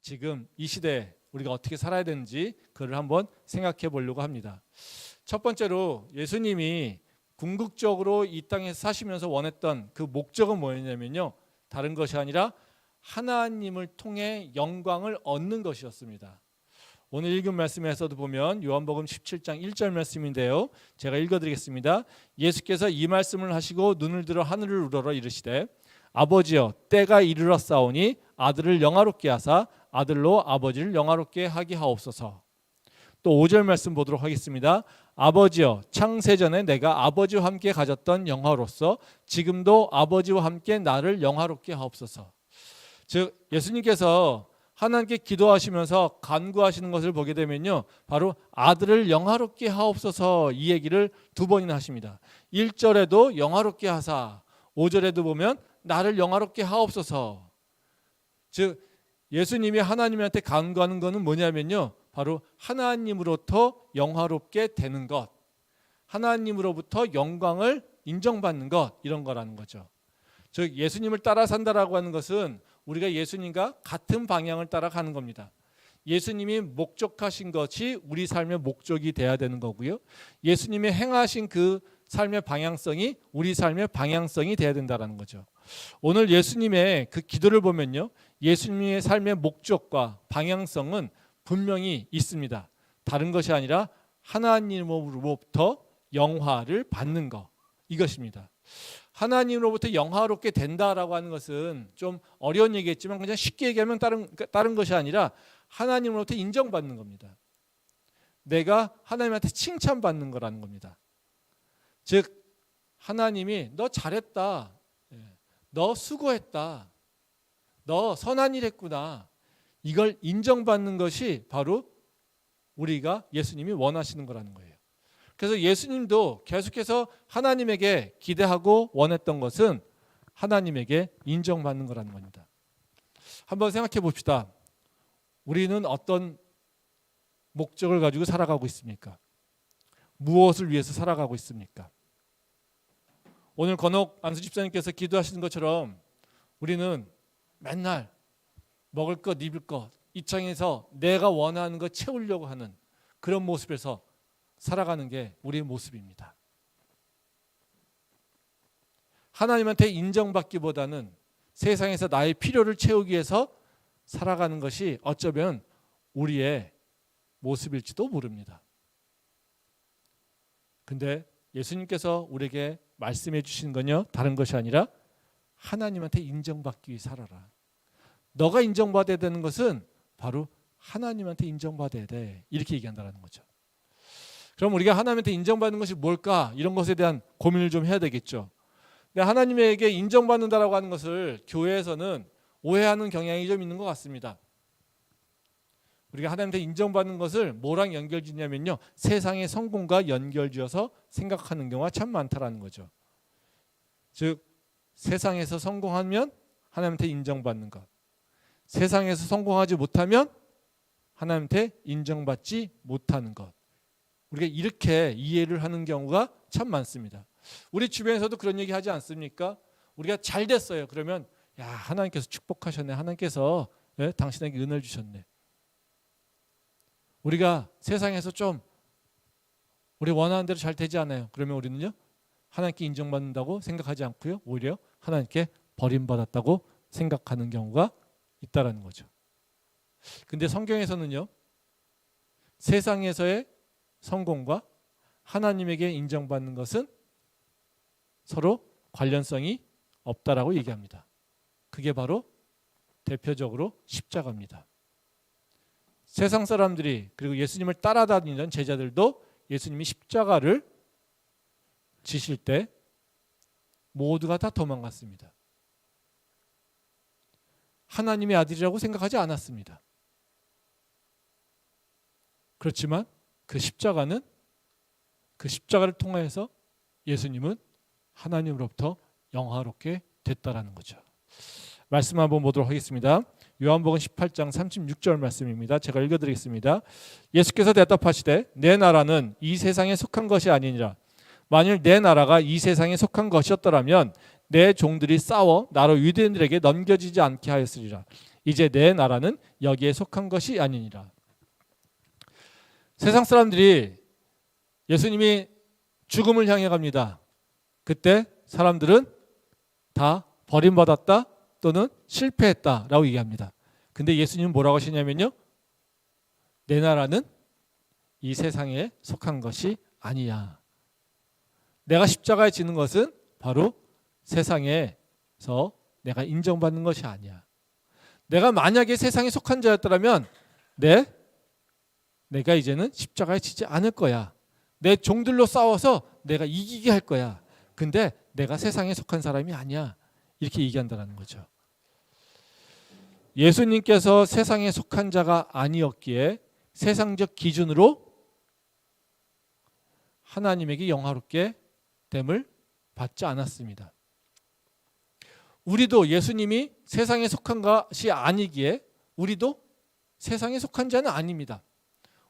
지금 이 시대에 우리가 어떻게 살아야 되는지 그걸 한번 생각해 보려고 합니다. 첫 번째로 예수님이 궁극적으로 이 땅에서 사시면서 원했던 그 목적은 뭐였냐면요, 다른 것이 아니라 하나님을 통해 영광을 얻는 것이었습니다. 오늘 읽은 말씀에서도 보면 요한복음 17장 1절 말씀인데요, 제가 읽어드리겠습니다. 예수께서 이 말씀을 하시고 눈을 들어 하늘을 우러러 이르시되 아버지여 때가 이르렀사오니 아들을 영화롭게 하사 아들로 아버지를 영화롭게 하게 하옵소서. 또 5절 말씀 보도록 하겠습니다. 아버지여 창세전에 내가 아버지와 함께 가졌던 영화로서 지금도 아버지와 함께 나를 영화롭게 하옵소서. 즉 예수님께서 하나님께 기도하시면서 간구하시는 것을 보게 되면요, 바로 아들을 영화롭게 하옵소서 이 얘기를 두 번이나 하십니다. 1절에도 영화롭게 하사, 5절에도 보면 나를 영화롭게 하옵소서. 즉 예수님이 하나님한테 간구하는 것은 뭐냐면요, 바로 하나님으로부터 영화롭게 되는 것, 하나님으로부터 영광을 인정받는 것, 이런 거라는 거죠. 즉 예수님을 따라 산다라고 하는 것은 우리가 예수님과 같은 방향을 따라가는 겁니다. 예수님이 목적하신 것이 우리 삶의 목적이 돼야 되는 거고요, 예수님이 행하신 그 삶의 방향성이 우리 삶의 방향성이 돼야 된다는 거죠. 오늘 예수님의 그 기도를 보면요, 예수님의 삶의 목적과 방향성은 분명히 있습니다. 다른 것이 아니라 하나님으로부터 영화를 받는 것, 이것입니다. 하나님으로부터 영화롭게 된다라고 하는 것은 좀 어려운 얘기겠지만 그냥 쉽게 얘기하면 다른 것이 아니라 하나님으로부터 인정받는 겁니다. 내가 하나님한테 칭찬받는 거라는 겁니다. 즉 하나님이 너 잘했다, 너 수고했다, 너 선한 일 했구나, 이걸 인정받는 것이 바로 우리가 예수님이 원하시는 거라는 거예요. 그래서 예수님도 계속해서 하나님에게 기대하고 원했던 것은 하나님에게 인정받는 거라는 겁니다. 한번 생각해 봅시다. 우리는 어떤 목적을 가지고 살아가고 있습니까? 무엇을 위해서 살아가고 있습니까? 오늘 건옥 안수 집사님께서 기도하시는 것처럼 우리는 맨날 먹을 것, 입을 것, 이 땅에서 내가 원하는 것 채우려고 하는 그런 모습에서 살아가는 게 우리의 모습입니다. 하나님한테 인정받기보다는 세상에서 나의 필요를 채우기 위해서 살아가는 것이 어쩌면 우리의 모습일지도 모릅니다. 근데 예수님께서 우리에게 말씀해 주신 건요, 다른 것이 아니라 하나님한테 인정받기 위해 살아라. 너가 인정받아야 되는 것은 바로 하나님한테 인정받아야 돼, 이렇게 얘기한다는 거죠. 그럼 우리가 하나님한테 인정받는 것이 뭘까? 이런 것에 대한 고민을 좀 해야 되겠죠. 근데 하나님에게 인정받는다라고 하는 것을 교회에서는 오해하는 경향이 좀 있는 것 같습니다. 우리가 하나님한테 인정받는 것을 뭐랑 연결짓냐면요, 세상의 성공과 연결지어서 생각하는 경우가 참 많다라는 거죠. 즉 세상에서 성공하면 하나님한테 인정받는 것, 세상에서 성공하지 못하면 하나님한테 인정받지 못하는 것, 우리가 이렇게 이해를 하는 경우가 참 많습니다. 우리 주변에서도 그런 얘기 하지 않습니까? 우리가 잘 됐어요. 그러면 야, 하나님께서 축복하셨네, 하나님께서 당신에게 은혜를 주셨네. 우리가 세상에서 좀 우리 원하는 대로 잘 되지 않아요. 그러면 우리는요, 하나님께 인정받는다고 생각하지 않고요, 오히려 하나님께 버림받았다고 생각하는 경우가 있다라는 거죠. 근데 성경에서는요, 세상에서의 성공과 하나님에게 인정받는 것은 서로 관련성이 없다라고 얘기합니다. 그게 바로 대표적으로 십자가입니다. 세상 사람들이, 그리고 예수님을 따라다니는 제자들도 예수님이 십자가를 지실 때 모두가 다 도망갔습니다. 하나님의 아들이라고 생각하지 않았습니다. 그렇지만 그 십자가는, 그 십자가를 통해서 예수님은 하나님으로부터 영화롭게 됐다라는 거죠. 말씀 한번 보도록 하겠습니다. 요한복음 18장 36절 말씀입니다. 제가 읽어드리겠습니다. 예수께서 대답하시되 내 나라는 이 세상에 속한 것이 아니니라. 만일 내 나라가 이 세상에 속한 것이었더라면 내 종들이 싸워 나로 유대인들에게 넘겨지지 않게 하였으리라. 이제 내 나라는 여기에 속한 것이 아니니라. 세상 사람들이 예수님이 죽음을 향해 갑니다. 그때 사람들은 다 버림받았다 또는 실패했다라고 얘기합니다. 근데 예수님은 뭐라고 하시냐면요, 내 나라는 이 세상에 속한 것이 아니야. 내가 십자가에 지는 것은 바로 세상에서 내가 인정받는 것이 아니야. 내가 만약에 세상에 속한 자였더라면 내가 이제는 십자가에 지지 않을 거야. 내 종들로 싸워서 내가 이기게 할 거야. 근데 내가 세상에 속한 사람이 아니야. 이렇게 얘기한다는 거죠. 예수님께서 세상에 속한 자가 아니었기에 세상적 기준으로 하나님에게 영화롭게 됨을 받지 않았습니다. 우리도 예수님이 세상에 속한 것이 아니기에 우리도 세상에 속한 자는 아닙니다.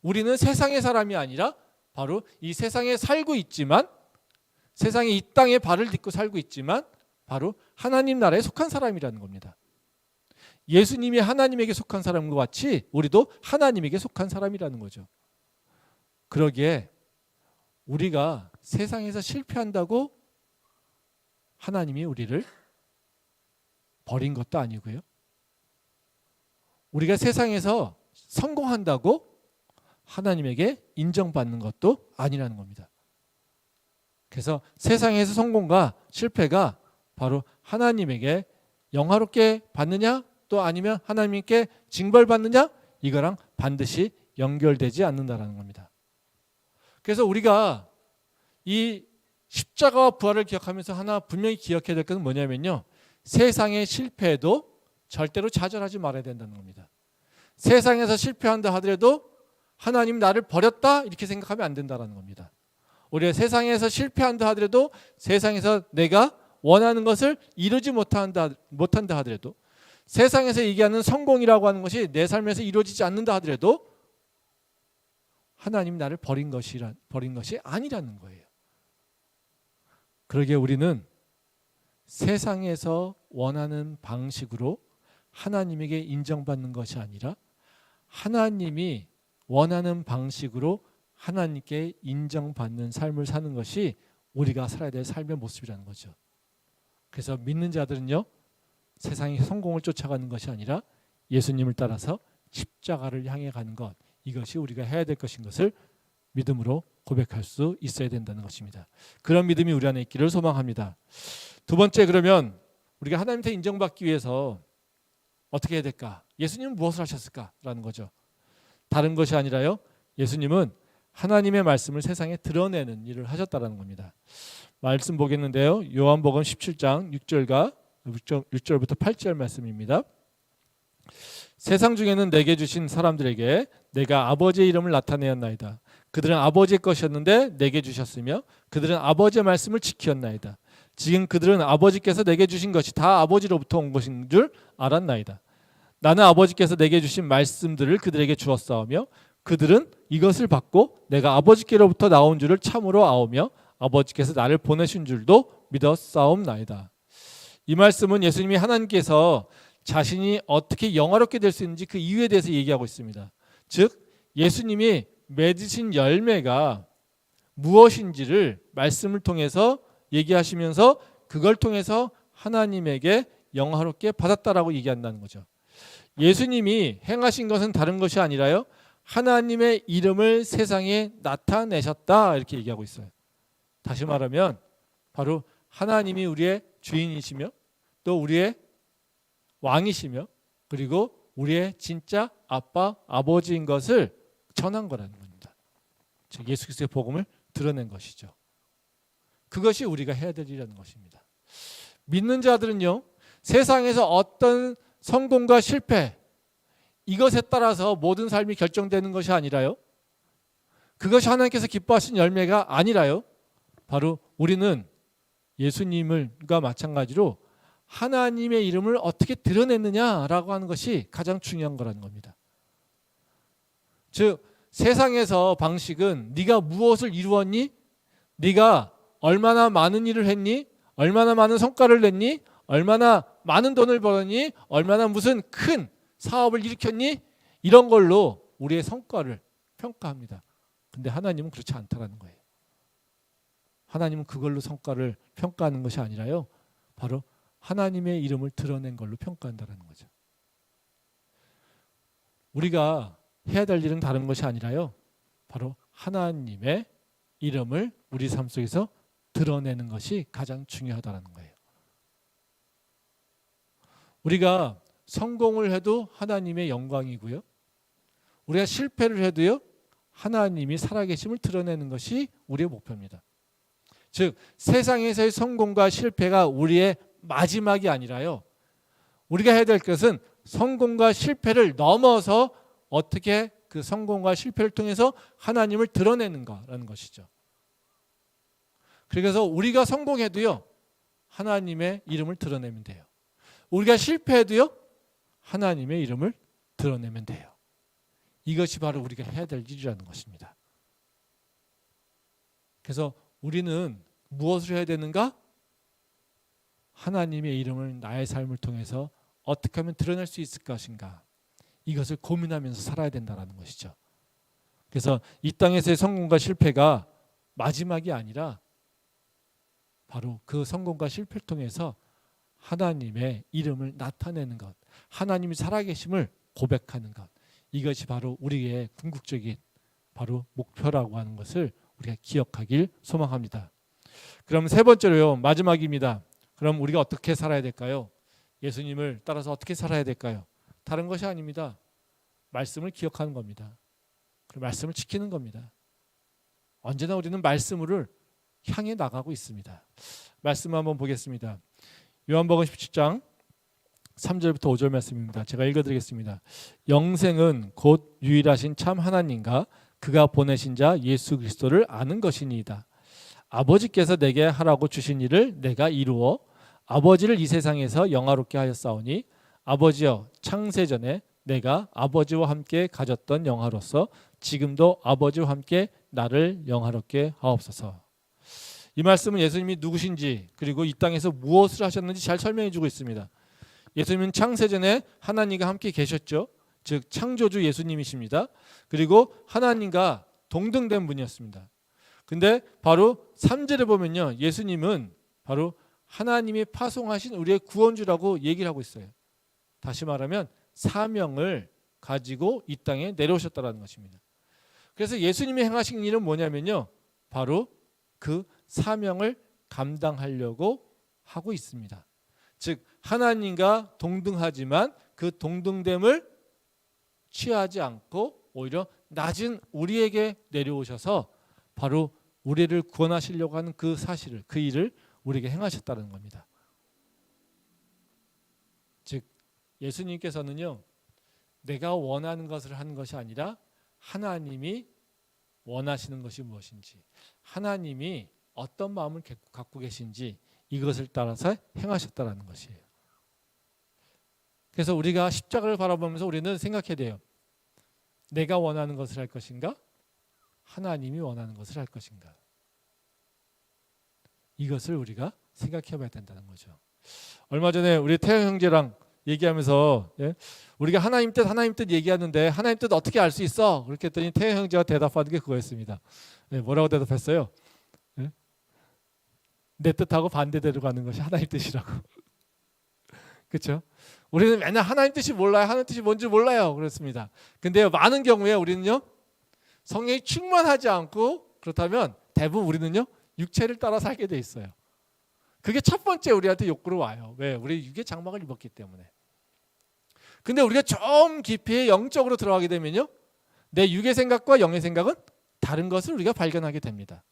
우리는 세상의 사람이 아니라 바로 이 세상에 살고 있지만, 세상의 이 땅에 발을 딛고 살고 있지만 바로 하나님 나라에 속한 사람이라는 겁니다. 예수님이 하나님에게 속한 사람과 같이 우리도 하나님에게 속한 사람이라는 거죠. 그러기에 우리가 세상에서 실패한다고 하나님이 우리를 버린 것도 아니고요. 우리가 세상에서 성공한다고 하나님에게 인정받는 것도 아니라는 겁니다. 그래서 세상에서 성공과 실패가 바로 하나님에게 영화롭게 받느냐 또 아니면 하나님께 징벌받느냐, 이거랑 반드시 연결되지 않는다라는 겁니다. 그래서 우리가 이 십자가와 부활을 기억하면서 하나 분명히 기억해야 될 것은 뭐냐면요, 세상의 실패에도 절대로 좌절하지 말아야 된다는 겁니다. 세상에서 실패한다 하더라도 하나님 나를 버렸다 이렇게 생각하면 안 된다는 겁니다. 우리가 세상에서 실패한다 하더라도, 세상에서 내가 원하는 것을 이루지 못한다 하더라도, 세상에서 얘기하는 성공이라고 하는 것이 내 삶에서 이루어지지 않는다 하더라도 하나님 나를 버린 것이 아니라는 거예요. 그러기에 우리는 세상에서 원하는 방식으로 하나님에게 인정받는 것이 아니라 하나님이 원하는 방식으로 하나님께 인정받는 삶을 사는 것이 우리가 살아야 될 삶의 모습이라는 거죠. 그래서 믿는 자들은요, 세상의 성공을 쫓아가는 것이 아니라 예수님을 따라서 십자가를 향해 가는 것, 이것이 우리가 해야 될 것인 것을 믿음으로 고백할 수 있어야 된다는 것입니다. 그런 믿음이 우리 안에 있기를 소망합니다. 두 번째, 그러면 우리가 하나님한테 인정받기 위해서 어떻게 해야 될까? 예수님은 무엇을 하셨을까라는 거죠. 다른 것이 아니라요, 예수님은 하나님의 말씀을 세상에 드러내는 일을 하셨다는 겁니다. 말씀 보겠는데요, 요한복음 17장 6절부터 8절 말씀입니다. 세상 중에는 내게 주신 사람들에게 내가 아버지의 이름을 나타내었나이다. 그들은 아버지의 것이었는데 내게 주셨으며 그들은 아버지의 말씀을 지켰나이다. 지금 그들은 아버지께서 내게 주신 것이 다 아버지로부터 온 것인 줄 알았나이다. 나는 아버지께서 내게 주신 말씀들을 그들에게 주었사오며 그들은 이것을 받고 내가 아버지께로부터 나온 줄을 참으로 아오며 아버지께서 나를 보내신 줄도 믿었사옵나이다. 이 말씀은 예수님이 하나님께서 자신이 어떻게 영화롭게 될 수 있는지 그 이유에 대해서 얘기하고 있습니다. 즉 예수님이 맺으신 열매가 무엇인지를 말씀을 통해서 얘기하시면서 그걸 통해서 하나님에게 영화롭게 받았다라고 얘기한다는 거죠. 예수님이 행하신 것은 다른 것이 아니라요, 하나님의 이름을 세상에 나타내셨다 이렇게 얘기하고 있어요. 다시 말하면 바로 하나님이 우리의 주인이시며 또 우리의 왕이시며 그리고 우리의 진짜 아빠, 아버지인 것을 전한 거라는 겁니다. 즉 예수 그리스도의 복음을 드러낸 것이죠. 그것이 우리가 해야 될 일이라는 것입니다. 믿는 자들은요, 세상에서 어떤 성공과 실패, 이것에 따라서 모든 삶이 결정되는 것이 아니라요, 그것이 하나님께서 기뻐하신 열매가 아니라요, 바로 우리는 예수님과 마찬가지로 하나님의 이름을 어떻게 드러냈느냐라고 하는 것이 가장 중요한 거라는 겁니다. 즉 세상에서 방식은 네가 무엇을 이루었니? 네가 얼마나 많은 일을 했니? 얼마나 많은 성과를 냈니? 얼마나 많은 돈을 벌었니? 얼마나 무슨 큰 사업을 일으켰니? 이런 걸로 우리의 성과를 평가합니다. 근데 하나님은 그렇지 않다라는 거예요. 하나님은 그걸로 성과를 평가하는 것이 아니라요, 바로 하나님의 이름을 드러낸 걸로 평가한다는 거죠. 우리가 해야 될 일은 다른 것이 아니라요, 바로 하나님의 이름을 우리 삶 속에서 드러내는 것이 가장 중요하다는 거예요. 우리가 성공을 해도 하나님의 영광이고요, 우리가 실패를 해도요, 하나님이 살아계심을 드러내는 것이 우리의 목표입니다. 즉 세상에서의 성공과 실패가 우리의 마지막이 아니라요, 우리가 해야 될 것은 성공과 실패를 넘어서 어떻게 그 성공과 실패를 통해서 하나님을 드러내는 거라는 것이죠. 그래서 우리가 성공해도요, 하나님의 이름을 드러내면 돼요. 우리가 실패해도요, 하나님의 이름을 드러내면 돼요. 이것이 바로 우리가 해야 될 일이라는 것입니다. 그래서 우리는 무엇을 해야 되는가? 하나님의 이름을 나의 삶을 통해서 어떻게 하면 드러낼 수 있을 것인가, 이것을 고민하면서 살아야 된다는 것이죠. 그래서 이 땅에서의 성공과 실패가 마지막이 아니라 바로 그 성공과 실패를 통해서 하나님의 이름을 나타내는 것, 하나님이 살아계심을 고백하는 것, 이것이 바로 우리의 궁극적인 바로 목표라고 하는 것을 우리가 기억하길 소망합니다. 그럼 세 번째로요, 마지막입니다. 그럼 우리가 어떻게 살아야 될까요? 예수님을 따라서 어떻게 살아야 될까요? 다른 것이 아닙니다. 말씀을 기억하는 겁니다. 그리고 말씀을 지키는 겁니다. 언제나 우리는 말씀을 향해 나가고 있습니다. 말씀 한번 보겠습니다. 요한복음 17장 3절부터 5절 말씀입니다. 제가 읽어드리겠습니다. 영생은 곧 유일하신 참 하나님과 그가 보내신 자 예수 그리스도를 아는 것이니이다. 아버지께서 내게 하라고 주신 일을 내가 이루어 아버지를 이 세상에서 영화롭게 하였사오니 아버지여, 창세전에 내가 아버지와 함께 가졌던 영화로서 지금도 아버지와 함께 나를 영화롭게 하옵소서. 이 말씀은 예수님이 누구신지 그리고 이 땅에서 무엇을 하셨는지 잘 설명해 주고 있습니다. 예수님은 창세전에 하나님과 함께 계셨죠. 즉 창조주 예수님이십니다. 그리고 하나님과 동등된 분이었습니다. 근데 바로 3절에 보면요, 예수님은 바로 하나님이 파송하신 우리의 구원주라고 얘기를 하고 있어요. 다시 말하면 사명을 가지고 이 땅에 내려오셨다는 것입니다. 그래서 예수님이 행하신 일은 뭐냐면요, 바로 그 사명을 감당하려고 하고 있습니다. 즉 하나님과 동등하지만 그 동등됨을 취하지 않고 오히려 낮은 우리에게 내려오셔서 바로 우리를 구원하시려고 하는 그 사실을, 그 일을 우리에게 행하셨다는 겁니다. 즉 예수님께서는요, 내가 원하는 것을 하는 것이 아니라 하나님이 원하시는 것이 무엇인지, 하나님이 어떤 마음을 갖고 계신지 이것을 따라서 행하셨다는 것이에요. 그래서 우리가 십자가를 바라보면서 우리는 생각해야 돼요. 내가 원하는 것을 할 것인가? 하나님이 원하는 것을 할 것인가? 이것을 우리가 생각해 봐야 된다는 거죠. 얼마 전에 우리 태영 형제랑 얘기하면서 우리가 하나님 뜻 얘기하는데 하나님 뜻 어떻게 알 수 있어? 그렇게 했더니 태영 형제가 대답하는 게 그거였습니다. 뭐라고 대답했어요? 내 뜻하고 반대대로 가는 것이 하나님 뜻이라고. 그렇죠? 우리는 맨날 하나님 뜻이 몰라요. 하나님 뜻이 뭔지 몰라요. 그렇습니다. 근데 많은 경우에 우리는요, 성령이 충만하지 않고, 그렇다면 대부분 우리는요, 육체를 따라 살게 돼 있어요. 그게 첫 번째 우리한테 욕구로 와요. 왜? 우리 육의 장막을 입었기 때문에. 근데 우리가 좀 깊이 영적으로 들어가게 되면요, 내 육의 생각과 영의 생각은 다른 것을 우리가 발견하게 됩니다.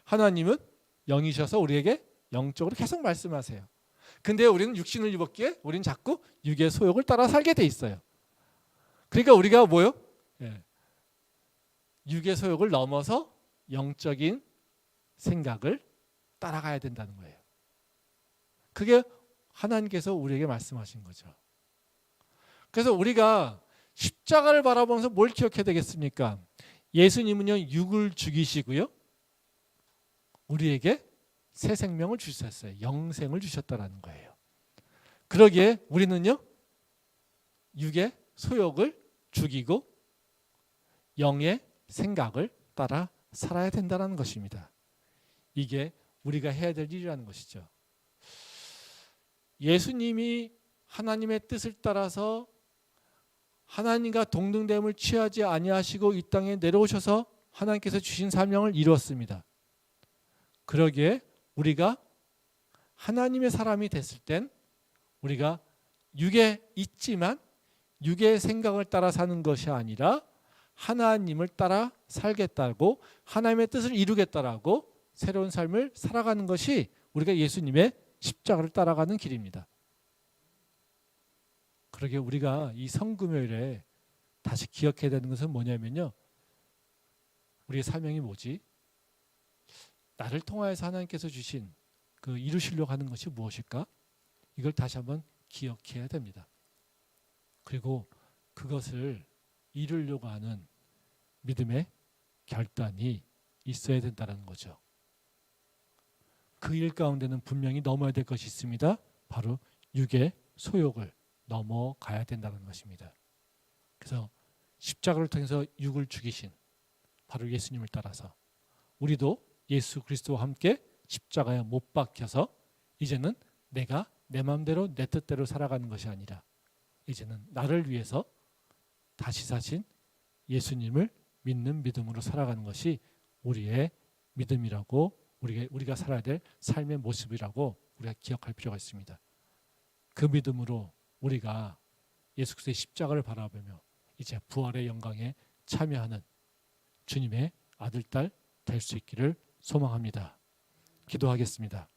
하나님은 영이셔서 우리에게 영적으로 계속 말씀하세요. 근데 우리는 육신을 입었기에 우리는 자꾸 육의 소욕을 따라 살게 돼 있어요. 그러니까 우리가 뭐요? 육의 소욕을 넘어서 영적인 생각을 따라가야 된다는 거예요. 그게 하나님께서 우리에게 말씀하신 거죠. 그래서 우리가 십자가를 바라보면서 뭘 기억해야 되겠습니까? 예수님은요, 육을 죽이시고요, 우리에게 새 생명을 주셨어요. 영생을 주셨다라는 거예요. 그러기에 우리는요, 육의 소욕을 죽이고 영의 생각을 따라 살아야 된다는 것입니다. 이게 우리가 해야 될 일이라는 것이죠. 예수님이 하나님의 뜻을 따라서 하나님과 동등됨을 취하지 아니하시고 이 땅에 내려오셔서 하나님께서 주신 사명을 이루었습니다. 그러기에 우리가 하나님의 사람이 됐을 땐 우리가 육에 있지만 육의 생각을 따라 사는 것이 아니라 하나님을 따라 살겠다고 하나님의 뜻을 이루겠다라고 새로운 삶을 살아가는 것이 우리가 예수님의 십자가를 따라가는 길입니다. 그러게 우리가 이 성금요일에 다시 기억해야 되는 것은 뭐냐면요, 우리의 사명이 뭐지? 나를 통하여서 하나님께서 주신 그 이루시려고 하는 것이 무엇일까? 이걸 다시 한번 기억해야 됩니다. 그리고 그것을 이루려고 하는 믿음의 결단이 있어야 된다는 거죠. 그 일 가운데는 분명히 넘어야 될 것이 있습니다. 바로 육의 소욕을 넘어가야 된다는 것입니다. 그래서 십자가를 통해서 육을 죽이신 바로 예수님을 따라서 우리도 예수 그리스도와 함께 십자가에 못 박혀서 이제는 내가 내 마음대로 내 뜻대로 살아가는 것이 아니라 이제는 나를 위해서 다시 사신 예수님을 믿는 믿음으로 살아가는 것이 우리의 믿음이라고 우리가 살아야 될 삶의 모습이라고 우리가 기억할 필요가 있습니다. 그 믿음으로 우리가 예수 그리스도의 십자가를 바라보며 이제 부활의 영광에 참여하는 주님의 아들, 딸 될 수 있기를 소망합니다. 기도하겠습니다.